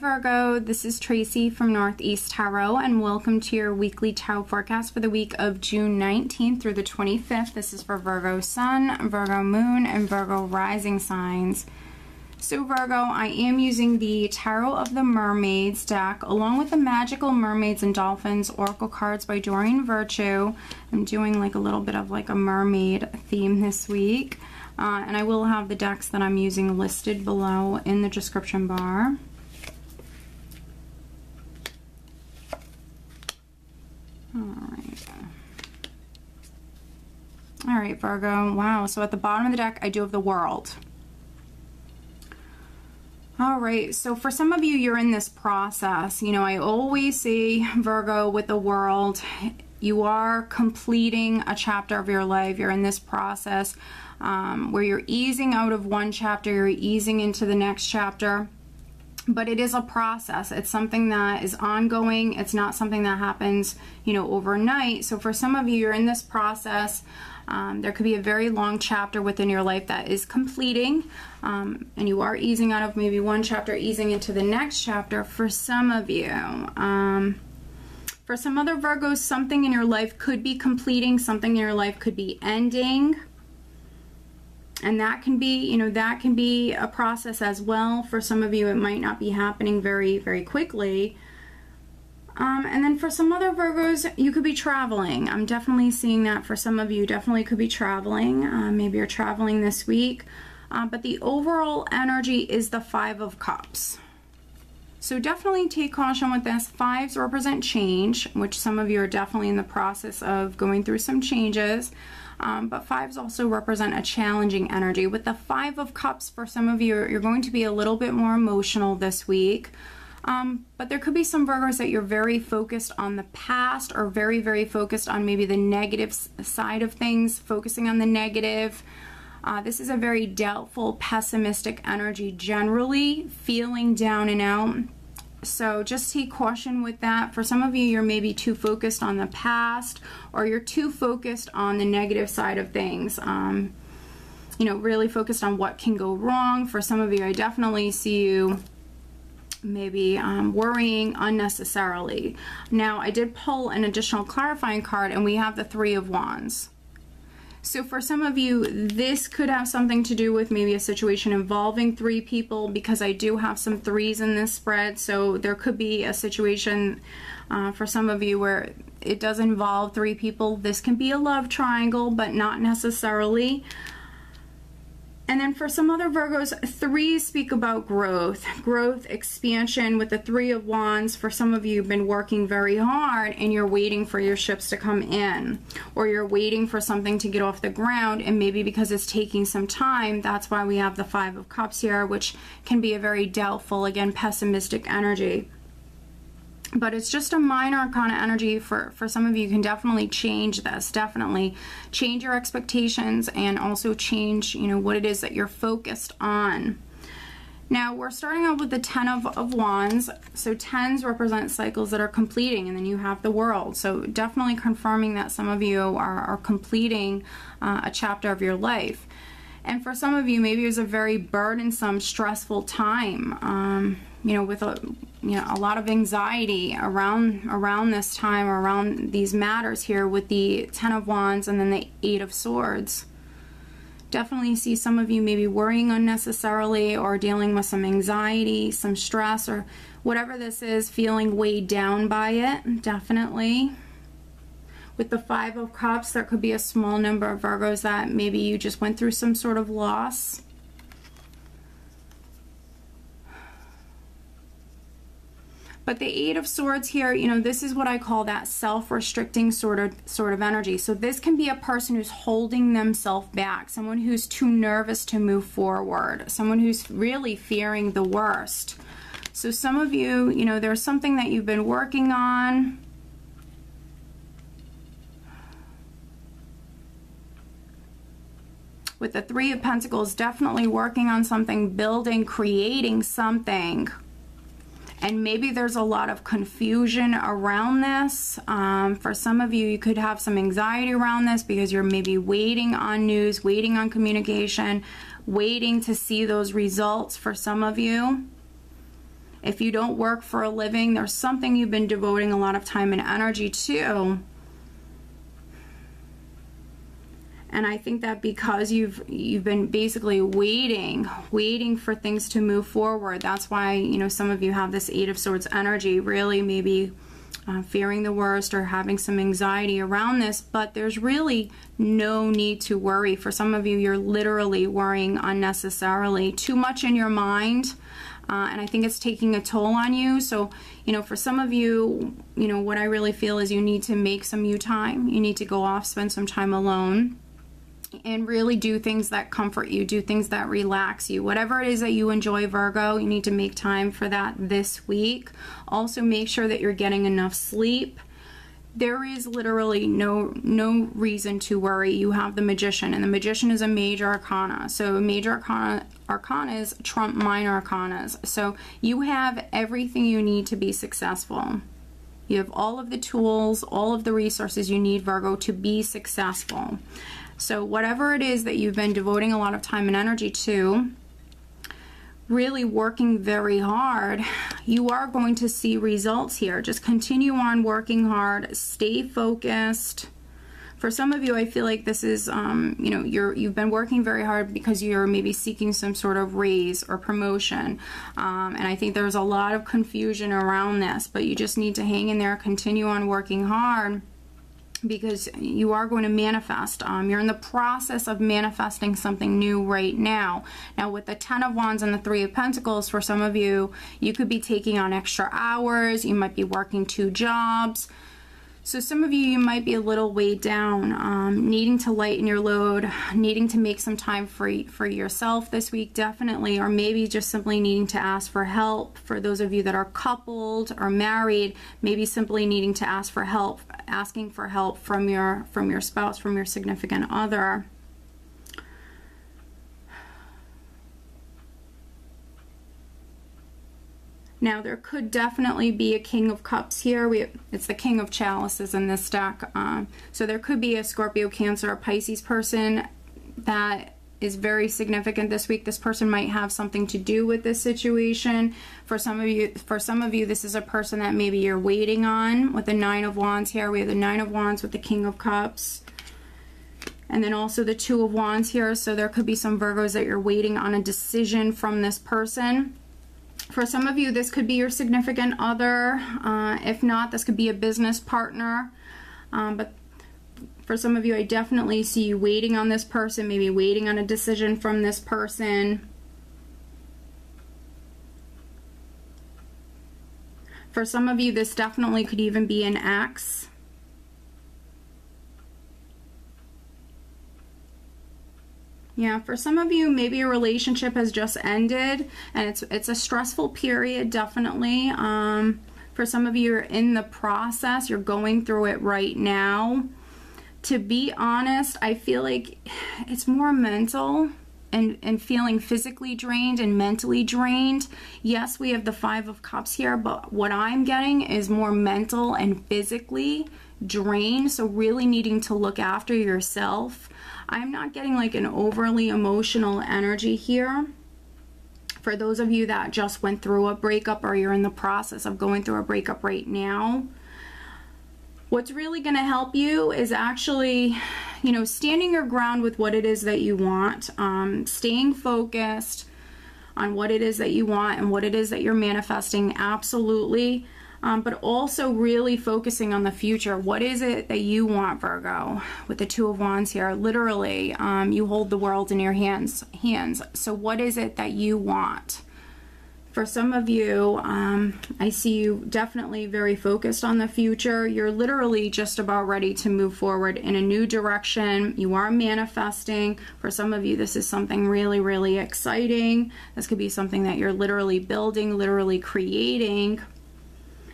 Virgo, this is Tracy from Northeast Tarot, and welcome to your weekly tarot forecast for the week of June 19th through the 25th. This is for Virgo Sun, Virgo Moon, and Virgo Rising signs. So Virgo, I am using the Tarot of the Mermaids deck along with the Magical Mermaids and Dolphins Oracle cards by Doreen Virtue. I'm doing like a little bit of like a mermaid theme this week. And I will have the decks that I'm using listed below in the description bar. All right, Virgo. Wow, so at the bottom of the deck, I do have the World. All right, so for some of you, you're in this process. You know, I always see Virgo with the World. You are completing a chapter of your life. You're in this process where you're easing out of one chapter, you're easing into the next chapter. But it is a process. It's something that is ongoing. It's not something that happens, you know, overnight. So for some of you, you're in this process. There could be a very long chapter within your life that is completing, and you are easing out of maybe one chapter, easing into the next chapter for some of you. For some other Virgos, something in your life could be completing, something in your life could be ending. And that can be, you know, that can be a process as well. For some of you, it might not be happening very, very quickly. And then for some other Virgos, you could be traveling. I'm definitely seeing that for some of you. Definitely could be traveling. Maybe you're traveling this week. But the overall energy is the Five of Cups. So definitely take caution with this. Fives represent change, which some of you are definitely in the process of going through some changes. But fives also represent a challenging energy. With the Five of Cups, for some of you, you're going to be a little bit more emotional this week. But there could be some Virgos that you're very focused on the past, or very, very focused on maybe the negative side of things, focusing on the negative. This is a very doubtful, pessimistic energy generally, feeling down and out. So just take caution with that. For some of you, you're maybe too focused on the past, or you're too focused on the negative side of things. You know, really focused on what can go wrong. For some of you, I definitely see you maybe worrying unnecessarily. Now, I did pull an additional clarifying card, and we have the Three of Wands. So for some of you, this could have something to do with maybe a situation involving three people, because I do have some threes in this spread. So there could be a situation for some of you where it does involve three people. This can be a love triangle, but not necessarily. And then for some other Virgos, threes speak about growth, expansion. With the Three of Wands, for some of you, you've been working very hard and you're waiting for your ships to come in, or you're waiting for something to get off the ground, and maybe because it's taking some time, that's why we have the Five of Cups here, which can be a very doubtful, again, pessimistic energy. But it's just a minor kind of energy. For some of you, you can definitely change this. Definitely change your expectations, and also change, you know, what it is that you're focused on. Now, we're starting out with the Ten of Wands. So tens represent cycles that are completing, and then you have the World. So definitely confirming that some of you are completing a chapter of your life. And for some of you, maybe it was a very burdensome, stressful time, you know, with a lot of anxiety around this time, or around these matters here with the Ten of Wands and then the Eight of Swords. Definitely see some of you maybe worrying unnecessarily, or dealing with some anxiety, some stress, or whatever this is, feeling weighed down by it, definitely. With the Five of Cups, there could be a small number of Virgos that maybe you just went through some sort of loss. But the Eight of Swords here, you know, this is what I call that self-restricting sort of energy. So this can be a person who's holding themselves back, someone who's too nervous to move forward, someone who's really fearing the worst. So some of you, you know, there's something that you've been working on. With the Three of Pentacles, definitely working on something, building, creating something. And maybe there's a lot of confusion around this. For some of you, you could have some anxiety around this because you're maybe waiting on news, waiting on communication, waiting to see those results for some of you. If you don't work for a living, there's something you've been devoting a lot of time and energy to. And I think that because you've been basically waiting for things to move forward, that's why, you know, some of you have this Eight of Swords energy, really maybe fearing the worst or having some anxiety around this. But there's really no need to worry. For some of you, you're literally worrying unnecessarily, too much in your mind. And I think it's taking a toll on you. So, you know, for some of you, you know, what I really feel is you need to make some you time. You need to go off, spend some time alone, and really do things that comfort you, do things that relax you. Whatever it is that you enjoy, Virgo, you need to make time for that this week. Also, make sure that you're getting enough sleep. There is literally no reason to worry. You have the Magician, and the Magician is a major arcana. So major arcanas trump minor arcanas. So you have everything you need to be successful. You have all of the tools, all of the resources you need, Virgo, to be successful. So whatever it is that you've been devoting a lot of time and energy to, really working very hard, you are going to see results here. Just continue on working hard, stay focused. For some of you, I feel like this is, you know, you've been working very hard because you're maybe seeking some sort of raise or promotion. And I think there's a lot of confusion around this, but you just need to hang in there, continue on working hard, because you are going to manifest. You're in the process of manifesting something new right now. Now with the Ten of Wands and the Three of Pentacles, for some of you, you could be taking on extra hours. You might be working 2 jobs. So some of you might be a little weighed down, needing to lighten your load, needing to make some time for yourself this week, definitely, or maybe just simply needing to ask for help. For those of you that are coupled or married, maybe simply needing to ask for help, asking for help from your spouse, from your significant other. Now, there could definitely be a King of Cups here. It's the King of Chalices in this deck. So there could be a Scorpio, Cancer, or Pisces person that is very significant this week. This person might have something to do with this situation. For some of you, this is a person that maybe you're waiting on. With the Nine of Wands here, we have the Nine of Wands with the King of Cups. And then also the Two of Wands here. So there could be some Virgos that you're waiting on a decision from this person. For some of you, this could be your significant other. If not, this could be a business partner. But for some of you, I definitely see you waiting on this person, maybe waiting on a decision from this person. For some of you, this definitely could even be an ex. Yeah, for some of you, maybe a relationship has just ended and it's a stressful period, definitely. For some of you, you're in the process, you're going through it right now. To be honest, I feel like it's more mental and feeling physically drained and mentally drained. Yes, we have the Five of Cups here, but what I'm getting is more mental and physically drained. So really needing to look after yourself. I'm not getting like an overly emotional energy here. For those of you that just went through a breakup or you're in the process of going through a breakup right now, what's really going to help you is actually, you know, standing your ground with what it is that you want, staying focused on what it is that you want and what it is that you're manifesting, absolutely. But also really focusing on the future. What is it that you want, Virgo? With the Two of Wands here, literally, you hold the world in your hands. So what is it that you want? For some of you, I see you definitely very focused on the future. You're literally just about ready to move forward in a new direction. You are manifesting. For some of you, this is something really, really exciting. This could be something that you're literally building, literally creating.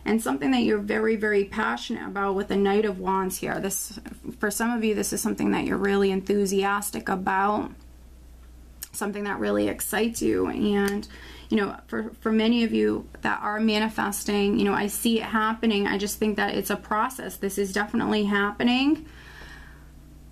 And something that you're very, very passionate about with the Knight of Wands here. This, for some of you, this is something that you're really enthusiastic about. Something that really excites you. And, you know, for many of you that are manifesting, you know, I see it happening. I just think that it's a process. This is definitely happening.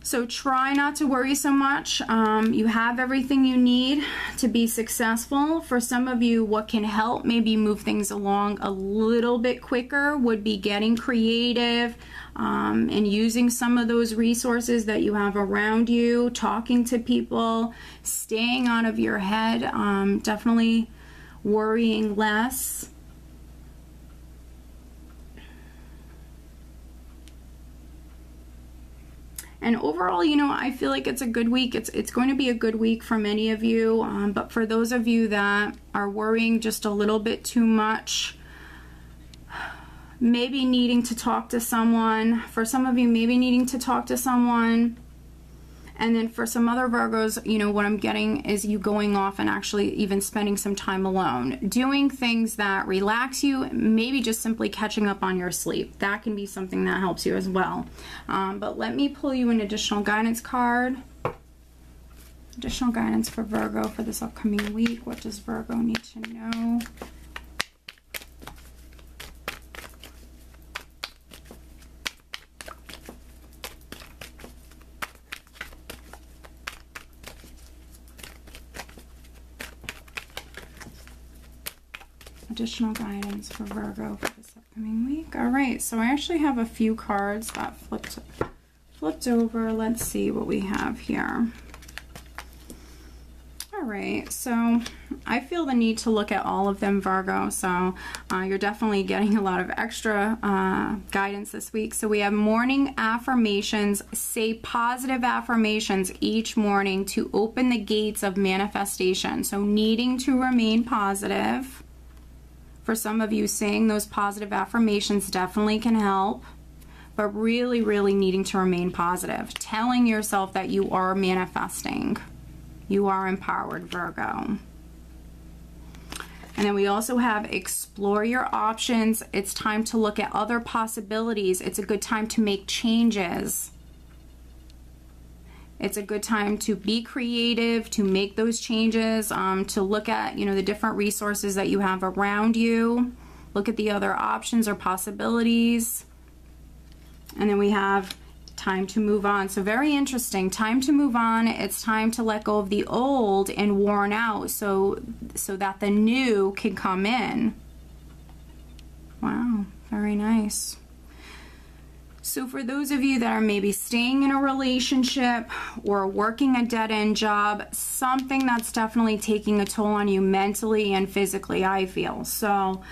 So try not to worry so much. You have everything you need to be successful. For some of you, what can help maybe move things along a little bit quicker would be getting creative and using some of those resources that you have around you, talking to people, staying out of your head, definitely worrying less. And overall, you know, I feel like it's a good week. It's going to be a good week for many of you. But for those of you that are worrying just a little bit too much, maybe needing to talk to someone. For some of you, maybe needing to talk to someone. And then for some other Virgos, you know, what I'm getting is you going off and actually even spending some time alone. Doing things that relax you, maybe just simply catching up on your sleep. That can be something that helps you as well. But let me pull you an additional guidance card. Additional guidance for Virgo for this upcoming week. What does Virgo need to know? Additional guidance for Virgo for this upcoming week. All right, so I actually have a few cards that flipped over. Let's see what we have here. All right, so I feel the need to look at all of them, Virgo, so you're definitely getting a lot of extra guidance this week. So we have morning affirmations. Say positive affirmations each morning to open the gates of manifestation. So needing to remain positive. For some of you, saying those positive affirmations definitely can help, but really, really needing to remain positive. Telling yourself that you are manifesting. You are empowered, Virgo. And then we also have explore your options. It's time to look at other possibilities. It's a good time to make changes. It's a good time to be creative, to make those changes, to look at, you know, the different resources that you have around you. Look at the other options or possibilities. And then we have time to move on. So very interesting. Time to move on. It's time to let go of the old and worn out so that the new can come in. Wow, very nice. So for those of you that are maybe staying in a relationship or working a dead-end job, something that's definitely taking a toll on you mentally and physically, I feel. So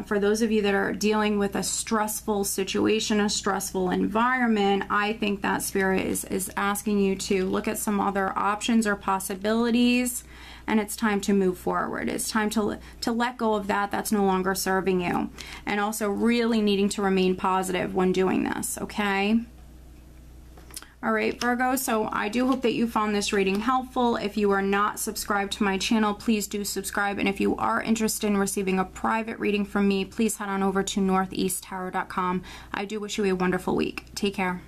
for those of you that are dealing with a stressful situation, a stressful environment, I think that Spirit is asking you to look at some other options or possibilities. And it's time to move forward. It's time to let go of that that's no longer serving you. And also really needing to remain positive when doing this, okay? All right, Virgo, so I do hope that you found this reading helpful. If you are not subscribed to my channel, please do subscribe. And if you are interested in receiving a private reading from me, please head on over to northeasttarot.com. I do wish you a wonderful week. Take care.